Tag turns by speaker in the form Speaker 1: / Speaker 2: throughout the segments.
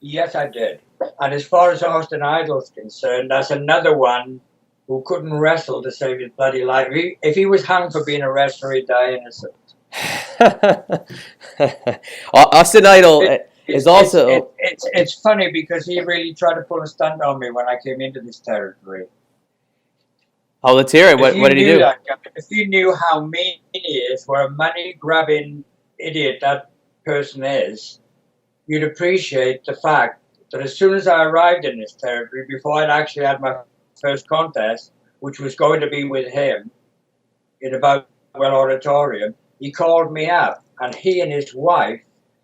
Speaker 1: Yes, I did. And as far as Austin Idol's concerned, that's another one who couldn't wrestle to save his bloody life. If he was hung for being a wrestler, he'd die innocent.
Speaker 2: Austin Idol
Speaker 1: It,
Speaker 2: is
Speaker 1: it,
Speaker 2: also.
Speaker 1: it's funny because he really tried to pull a stunt on me when I came into this territory.
Speaker 2: Oh, let's hear it.
Speaker 1: If
Speaker 2: What
Speaker 1: you
Speaker 2: did he
Speaker 1: knew
Speaker 2: do?
Speaker 1: that, if you knew how mean he is, what a money grabbing idiot that person is, you'd appreciate the fact that as soon as I arrived in this territory, before I'd actually had my first contest, which was going to be with him in about well auditorium, he called me up, and he and his wife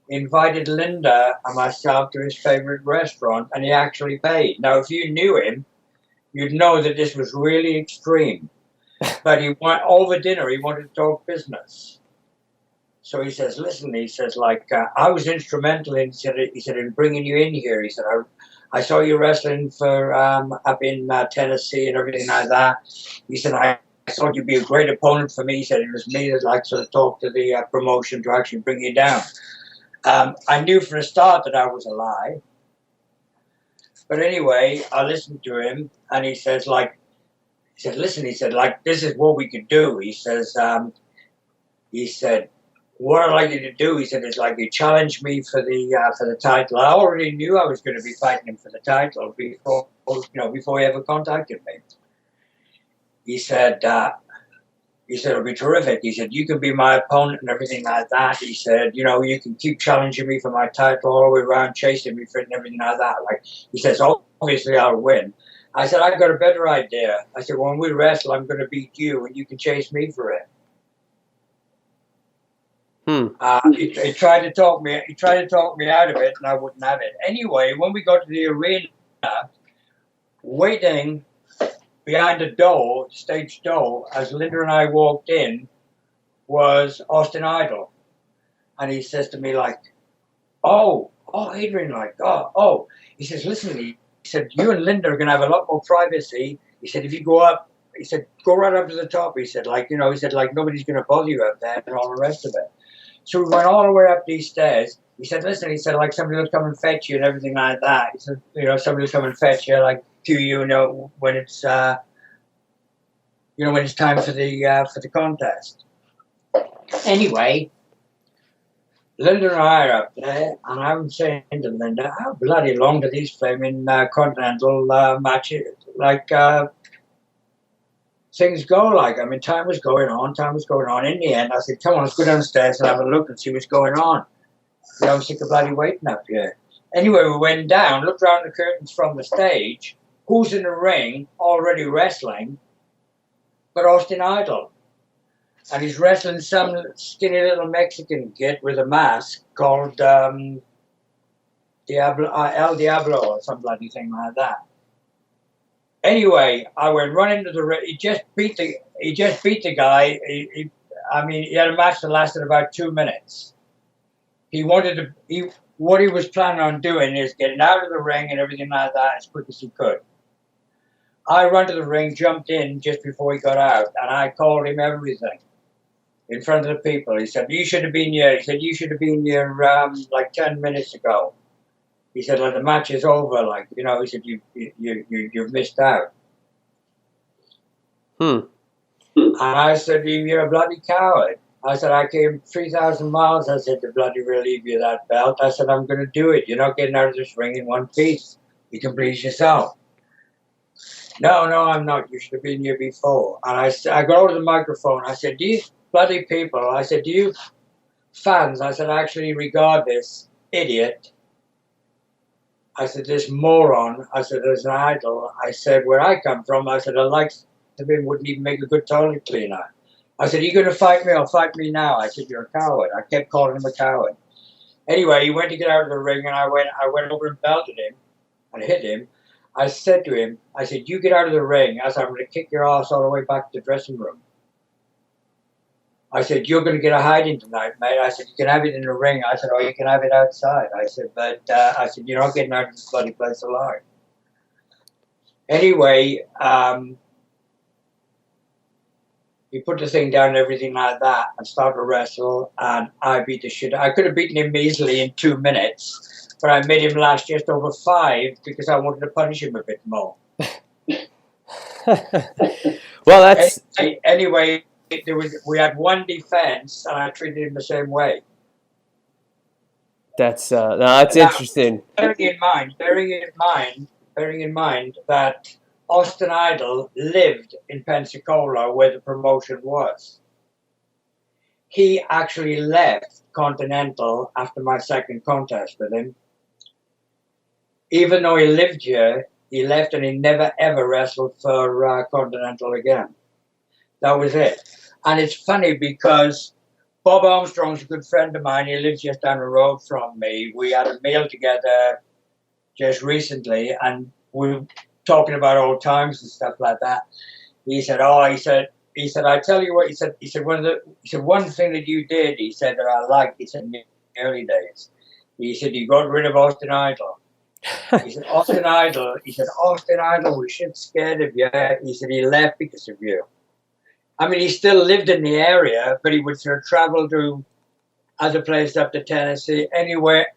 Speaker 1: invited Linda and myself to his favorite restaurant, and he actually paid. Now, if you knew him, you'd know that this was really extreme. But he went over dinner. He wanted to talk business. So he says, "Listen," he says, I was instrumental in, he said, in bringing you in here. He said, I saw you wrestling for up in Tennessee and everything like that. He said, I thought you'd be a great opponent for me. He said, it was me that like sort of talked to the promotion to actually bring you down. I knew for a start that I was a lie. But anyway, I listened to him, and he says, listen, he said, this is what we could do. He said, what I'd like you to do, he said, is like you challenge me for the title. I already knew I was going to be fighting him for the title before he ever contacted me. He said, it'll be terrific. He said, you can be my opponent and everything like that. He said, you can keep challenging me for my title all the way around, chasing me for it and everything like that. He says, obviously I'll win. I said, I've got a better idea. I said, when we wrestle, I'm going to beat you and you can chase me for it. He tried to talk me. He tried to talk me out of it, and I wouldn't have it. Anyway, when we got to the arena, waiting behind the door, stage door, as Linda and I walked in, was Austin Idol, and he says to me "Oh, Adrian, He says, "Listen," he said, "you and Linda are going to have a lot more privacy." He said, "If you go up," he said, "go right up to the top." He said, he said, nobody's going to bother you up there and all the rest of it. So we went all the way up these stairs. He said, listen, he said, somebody will come and fetch you and everything like that. He said, somebody will come and fetch you, when it's, when it's time for the contest. Anyway, Linda and I are up there, and I'm saying to Linda, how bloody long do these flaming continental matches, things go time was going on. In the end, I said, come on, let's go downstairs and have a look and see what's going on. I'm sick of bloody waiting up here. Anyway, we went down, looked around the curtains from the stage. Who's in the ring already wrestling? But Austin Idol. And he's wrestling some skinny little Mexican kid with a mask called El Diablo or some bloody thing like that. Anyway, I went running to the ring. He just beat the guy. He had a match that lasted about 2 minutes. What he was planning on doing is getting out of the ring and everything like that as quick as he could. I ran to the ring, jumped in just before he got out, and I called him everything in front of the people. He said, "You should have been here." He said, "You should have been here 10 minutes ago." He said, the match is over. He said, you've missed out. And I said, you're a bloody coward. I said, I came 3,000 miles, I said, to bloody relieve you of that belt. I said, I'm going to do it. You're not getting out of this ring in one piece. You can please yourself. No, I'm not. You should have been here before. And I got over the microphone. I said, do you bloody people, I said, do you fans, I said, actually regard this idiot, I said, this moron, I said, as an idol. I said, where I come from, I said, the likes of him wouldn't even make a good toilet cleaner. I said, are you going to fight me or fight me now? I said, you're a coward. I kept calling him a coward. Anyway, he went to get out of the ring, and I went over and belted him and hit him. I said to him, I said, you get out of the ring. I said, I'm going to kick your ass all the way back to the dressing room. I said, you're going to get a hiding tonight, mate. I said, you can have it in the ring. I said, you can have it outside. I said, but you're not getting out of this bloody place alive. Anyway, He put the thing down and everything like that and started to wrestle, and I beat the shit. I could have beaten him easily in 2 minutes, but I made him last just over 5 because I wanted to punish him a bit more.
Speaker 2: Well, that's
Speaker 1: anyway. We had one defense, and I treated him the same way.
Speaker 2: that's interesting.
Speaker 1: Bearing in mind that Austin Idol lived in Pensacola, where the promotion was. He actually left Continental after my second contest with him. Even though he lived here, he left and he never ever wrestled for Continental again. That was it. And it's funny because Bob Armstrong's a good friend of mine. He lives just down the road from me. We had a meal together just recently, and we were talking about old times and stuff like that. He said, I tell you what, he said, one thing that you did, he said, that I liked, he said, in the early days. He said, you got rid of Austin Idol. He said, Austin Idol was shit scared of you. He said, he left because of you. I mean, he still lived in the area, but he would sort of travel to other places up to Tennessee, anywhere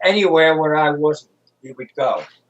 Speaker 1: where I wasn't, he would go.